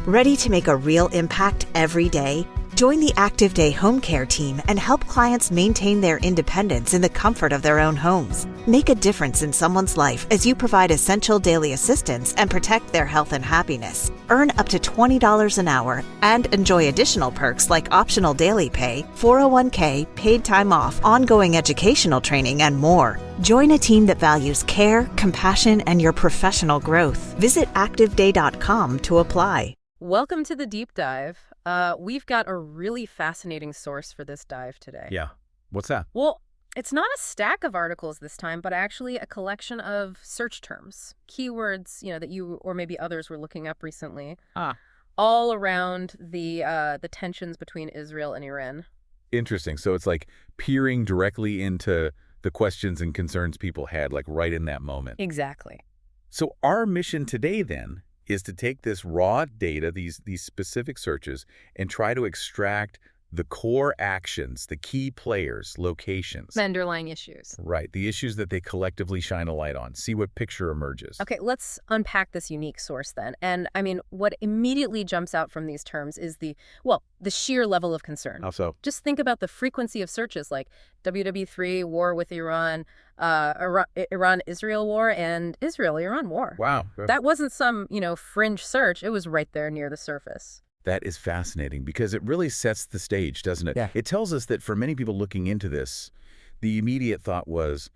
Ready to make a real impact every day? Join the Active Day Home Care team and help clients maintain their independence in the comfort of their own homes. Make a difference in someone's life as you provide essential daily assistance and protect their health and happiness. Earn up to $20 an hour and enjoy additional perks like optional daily pay, 401k, paid time off, ongoing educational training, and more. Join a team that values care, compassion, and your professional growth. Visit activeday.com to apply. Welcome to the deep dive. We've got a really fascinating source for this dive today. Yeah. What's that? Well, it's not a stack of articles this time, but actually a collection of search terms, keywords, that you or maybe others were looking up recently, all around the tensions between Israel and Iran. Interesting. So it's like peering directly into the questions and concerns people had, like right in that moment. Exactly. So our mission today, then, is to take this raw data, these specific searches, and try to extract the core actions, the key players, locations. The underlying issues. Right, the issues that they collectively shine a light on. See what picture emerges. Okay, let's unpack this unique source then. And I mean, what immediately jumps out from these terms is the sheer level of concern. How so? Just think about the frequency of searches like WW3, war with Iran, Iran-Israel war, and Israel-Iran war. Wow. That wasn't some, fringe search. It was right there near the surface. That is fascinating because it really sets the stage, doesn't it? Yeah. It tells us that for many people looking into this, the immediate thought was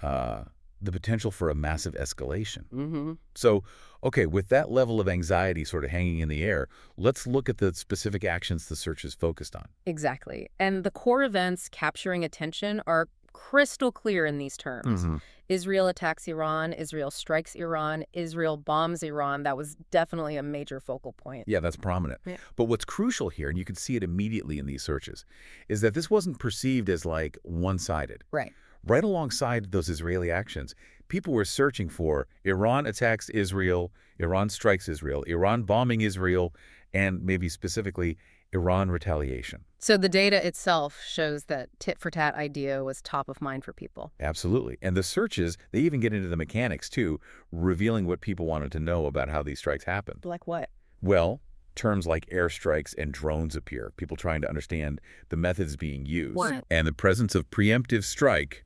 the potential for a massive escalation. Mm-hmm. So, okay, with that level of anxiety sort of hanging in the air, let's look at the specific actions the search is focused on. Exactly. And the core events capturing attention are crystal clear in these terms. Mm-hmm. Israel attacks Iran, Israel strikes Iran, Israel bombs Iran. That was definitely a major focal point. Yeah, that's prominent. Yeah. But what's crucial here, and you can see it immediately in these searches, is that this wasn't perceived as like one-sided. Right. Right alongside those Israeli actions, people were searching for Iran attacks Israel, Iran strikes Israel, Iran bombing Israel, and maybe specifically Iran retaliation. So the data itself shows that tit-for-tat idea was top of mind for people. Absolutely. And the searches, they even get into the mechanics too, revealing what people wanted to know about how these strikes happened. Like what? Well, terms like airstrikes and drones appear, people trying to understand the methods being used. What? And the presence of preemptive strike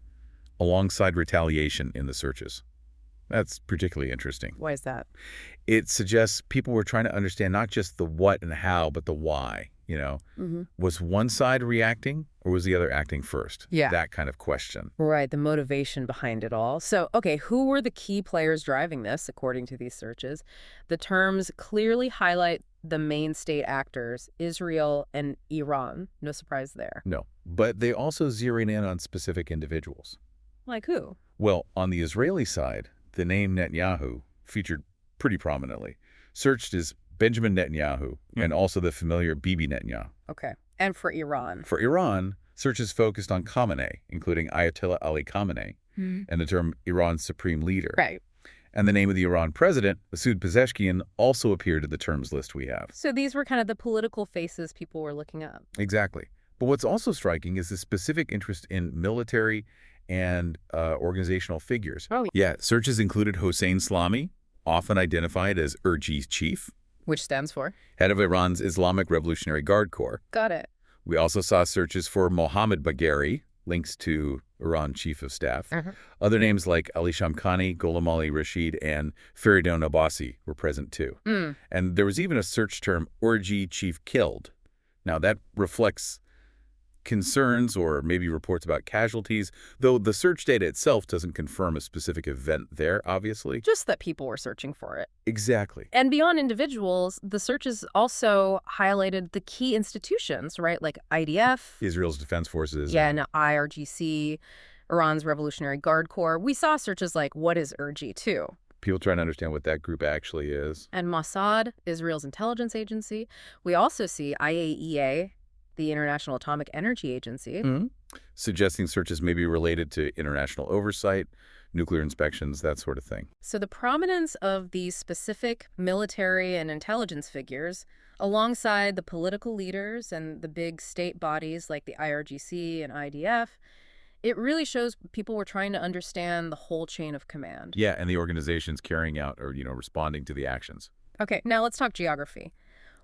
alongside retaliation in the searches. That's particularly interesting. Why is that? It suggests people were trying to understand not just the what and how, but the why. Mm-hmm. Was one side reacting or was the other acting first? Yeah. That kind of question. Right, the motivation behind it all. So, okay, who were the key players driving this, according to these searches? The terms clearly highlight the main state actors, Israel and Iran. No surprise there. No, but they also zeroed in on specific individuals. Like who? Well, on the Israeli side, the name Netanyahu featured pretty prominently. Searched as Benjamin Netanyahu and also the familiar Bibi Netanyahu. Okay. And for Iran? For Iran, searches focused on Khamenei, including Ayatollah Ali Khamenei, and the term Iran's supreme leader. Right. And the name of the Iran president, Masoud Pezeshkian, also appeared in the terms list we have. So these were kind of the political faces people were looking up. Exactly. But what's also striking is the specific interest in military and organizational figures. Oh, yeah. Searches included Hossein Salami, often identified as Irji's chief. Which stands for? Head of Iran's Islamic Revolutionary Guard Corps. Got it. We also saw searches for Mohammad Bagheri, links to Iran Chief of Staff. Other names like Ali Shamkhani, Gholam Ali Rashid, and Faridun Abbasi were present too. And there was even a search term, Irji Chief Killed. Now that reflects concerns or maybe reports about casualties, though the search data itself doesn't confirm a specific event there, obviously. Just that people were searching for it. Exactly. And beyond individuals, the searches also highlighted the key institutions, right? Like IDF. Israel's Defense Forces. Yeah, and IRGC, Iran's Revolutionary Guard Corps. We saw searches like, what is IRGC too? People trying to understand what that group actually is. And Mossad, Israel's intelligence agency. We also see IAEA, the International Atomic Energy Agency. Suggesting searches may be related to international oversight, nuclear inspections, that sort of thing. So the prominence of these specific military and intelligence figures, alongside the political leaders and the big state bodies like the IRGC and IDF, it really shows people were trying to understand the whole chain of command. Yeah, and the organizations carrying out or, responding to the actions. Okay, now let's talk geography.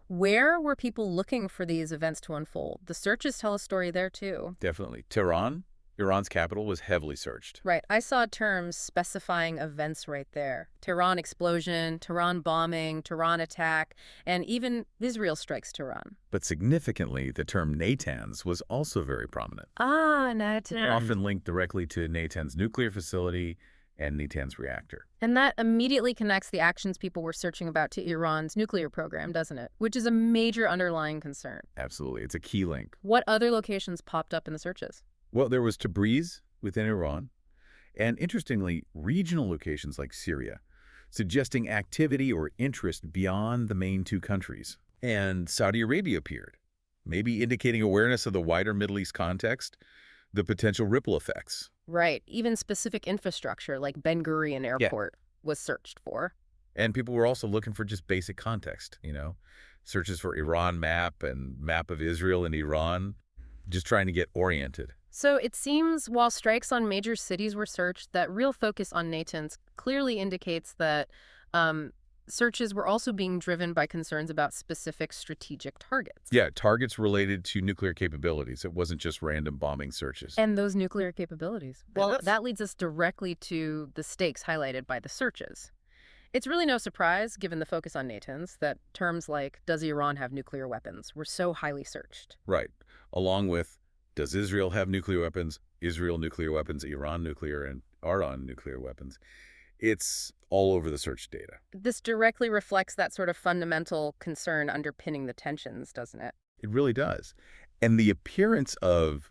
Where were people looking for these events to unfold? The searches tell a story there, too. Definitely. Tehran, Iran's capital, was heavily searched. Right. I saw terms specifying events right there. Tehran explosion, Tehran bombing, Tehran attack, and even Israel strikes Tehran. But significantly, the term Natanz was also very prominent. Ah, Natanz. Often linked directly to Natanz nuclear facility and Natanz reactor. And that immediately connects the actions people were searching about to Iran's nuclear program, doesn't it? Which is a major underlying concern. Absolutely. It's a key link. What other locations popped up in the searches? Well, there was Tabriz within Iran, and interestingly, regional locations like Syria, suggesting activity or interest beyond the main two countries. And Saudi Arabia appeared, maybe indicating awareness of the wider Middle East context, the potential ripple effects. Right. Even specific infrastructure like Ben Gurion Airport was searched for. And people were also looking for just basic context, searches for Iran map and map of Israel and Iran, just trying to get oriented. So it seems while strikes on major cities were searched, that real focus on Natanz clearly indicates that searches were also being driven by concerns about specific strategic targets. Yeah, targets related to nuclear capabilities. It wasn't just random bombing searches. And those nuclear capabilities. Well, that leads us directly to the stakes highlighted by the searches. It's really no surprise, given the focus on Natanz, that terms like, does Iran have nuclear weapons, were so highly searched. Right. Along with, does Israel have nuclear weapons, Israel nuclear weapons, Iran nuclear, and Iran nuclear weapons? It's all over the search data. This directly reflects that sort of fundamental concern underpinning the tensions, doesn't it? It really does. And the appearance of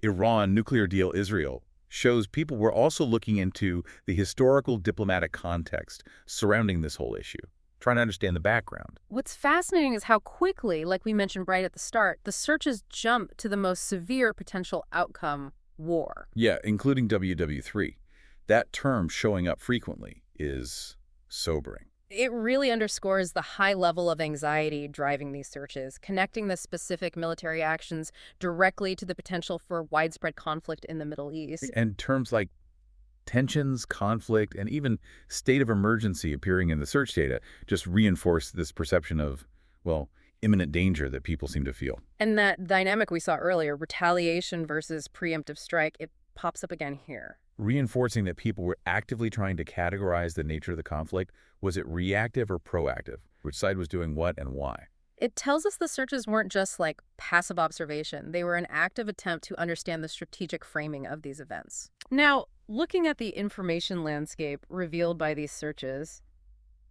Iran nuclear deal Israel shows people were also looking into the historical diplomatic context surrounding this whole issue, trying to understand the background. What's fascinating is how quickly, like we mentioned right at the start, the searches jump to the most severe potential outcome, war. Yeah, including WW3. That term showing up frequently is sobering. It really underscores the high level of anxiety driving these searches, connecting the specific military actions directly to the potential for widespread conflict in the Middle East. And terms like tensions, conflict, and even state of emergency appearing in the search data just reinforce this perception of, well, imminent danger that people seem to feel. And that dynamic we saw earlier, retaliation versus preemptive strike, it pops up again here. Reinforcing that people were actively trying to categorize the nature of the conflict. Was it reactive or proactive? Which side was doing what and why? It tells us the searches weren't just like passive observation. They were an active attempt to understand the strategic framing of these events. Now, looking at the information landscape revealed by these searches,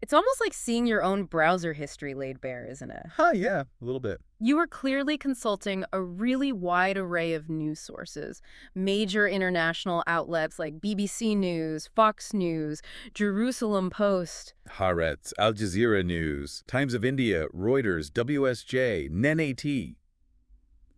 it's almost like seeing your own browser history laid bare, isn't it? Yeah, a little bit. You were clearly consulting a really wide array of news sources, major international outlets like BBC News, Fox News, Jerusalem Post, Haaretz, Al Jazeera News, Times of India, Reuters, WSJ, NET.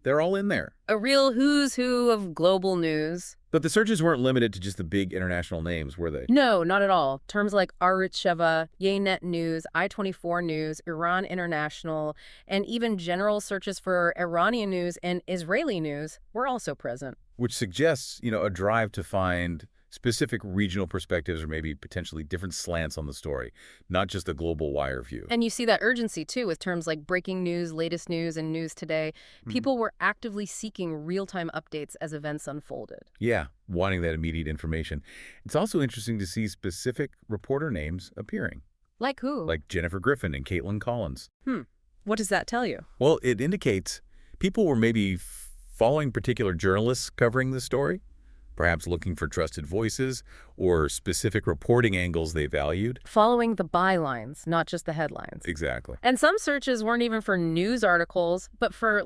They're all in there. A real who's who of global news. But the searches weren't limited to just the big international names, were they? No, not at all. Terms like Arutz Sheva, Ynet News, I-24 News, Iran International, and even general searches for Iranian news and Israeli news were also present. Which suggests, a drive to find specific regional perspectives or maybe potentially different slants on the story, not just a global wire view. And you see that urgency, too, with terms like breaking news, latest news, and news today. People were actively seeking real-time updates as events unfolded. Yeah, wanting that immediate information. It's also interesting to see specific reporter names appearing. Like who? Like Jennifer Griffin and Caitlin Collins. What does that tell you? Well, it indicates people were maybe following particular journalists covering the story, perhaps looking for trusted voices or specific reporting angles they valued. Following the bylines, not just the headlines. Exactly. And some searches weren't even for news articles, but for,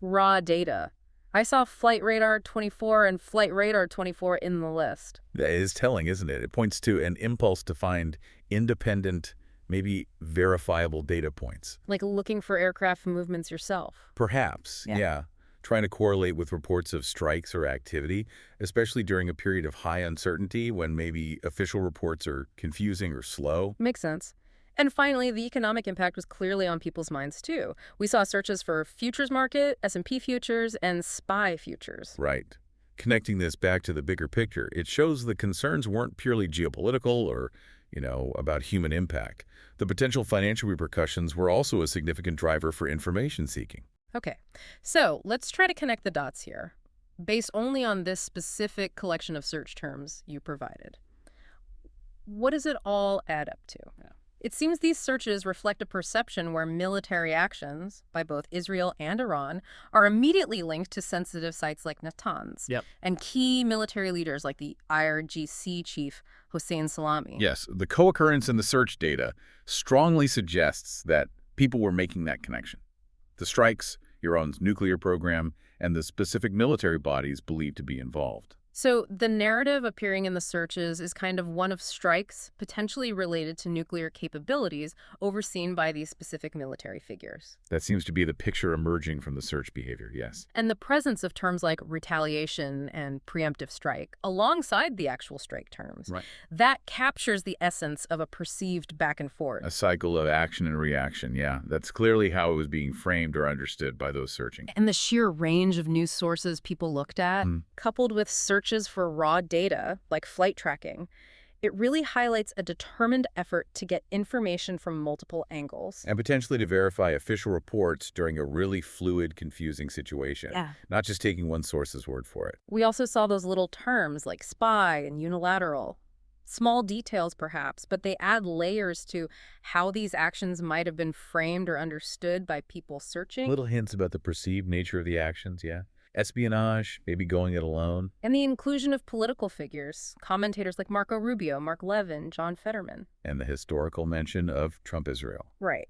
raw data. I saw Flight Radar 24 and Flight Radar 24 in the list. That is telling, isn't it? It points to an impulse to find independent, maybe verifiable data points. Like looking for aircraft movements yourself. Perhaps, yeah. Trying to correlate with reports of strikes or activity, especially during a period of high uncertainty when maybe official reports are confusing or slow. Makes sense. And finally, the economic impact was clearly on people's minds, too. We saw searches for futures market, S&P futures, and SPY futures. Right. Connecting this back to the bigger picture, it shows the concerns weren't purely geopolitical or, about human impact. The potential financial repercussions were also a significant driver for information seeking. Okay, so let's try to connect the dots here, based only on this specific collection of search terms you provided. What does it all add up to? Yeah. It seems these searches reflect a perception where military actions by both Israel and Iran are immediately linked to sensitive sites like Natanz and key military leaders like the IRGC chief Hossein Salami. Yes, the co-occurrence in the search data strongly suggests that people were making that connection. The strikes, Iran's nuclear program, and the specific military bodies believed to be involved. So the narrative appearing in the searches is kind of one of strikes potentially related to nuclear capabilities overseen by these specific military figures. That seems to be the picture emerging from the search behavior, yes. And the presence of terms like retaliation and preemptive strike alongside the actual strike terms, that captures the essence of a perceived back and forth. A cycle of action and reaction, yeah. That's clearly how it was being framed or understood by those searching. And the sheer range of news sources people looked at, coupled with searches for raw data, like flight tracking, it really highlights a determined effort to get information from multiple angles. And potentially to verify official reports during a really fluid, confusing situation. Yeah. Not just taking one source's word for it. We also saw those little terms like spy and unilateral. Small details, perhaps, but they add layers to how these actions might have been framed or understood by people searching. Little hints about the perceived nature of the actions, yeah. Espionage, maybe going it alone. And the inclusion of political figures, commentators like Marco Rubio, Mark Levin, John Fetterman. And the historical mention of Trump-Israel. Right.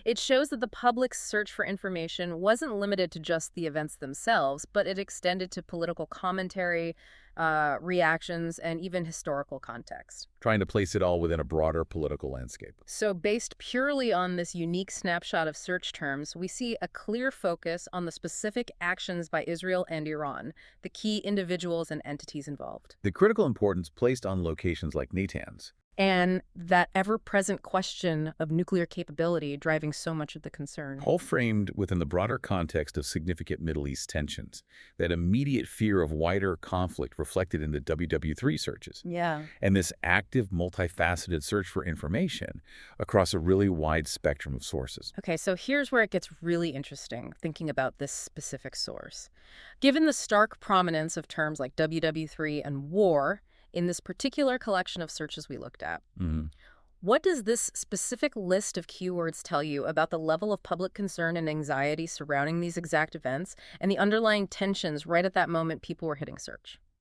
It shows that the public's search for information wasn't limited to just the events themselves, but it extended to political commentary, reactions, and even historical context. Trying to place it all within a broader political landscape. So based purely on this unique snapshot of search terms, we see a clear focus on the specific actions by Israel and Iran, the key individuals and entities involved. The critical importance placed on locations like Natanz. And that ever-present question of nuclear capability driving so much of the concern. All framed within the broader context of significant Middle East tensions. That immediate fear of wider conflict reflected in the WW3 searches. Yeah. And this active, multifaceted search for information across a really wide spectrum of sources. Okay, so here's where it gets really interesting, thinking about this specific source. Given the stark prominence of terms like WW3 and war in this particular collection of searches we looked at, what does this specific list of keywords tell you about the level of public concern and anxiety surrounding these exact events and the underlying tensions right at that moment people were hitting search?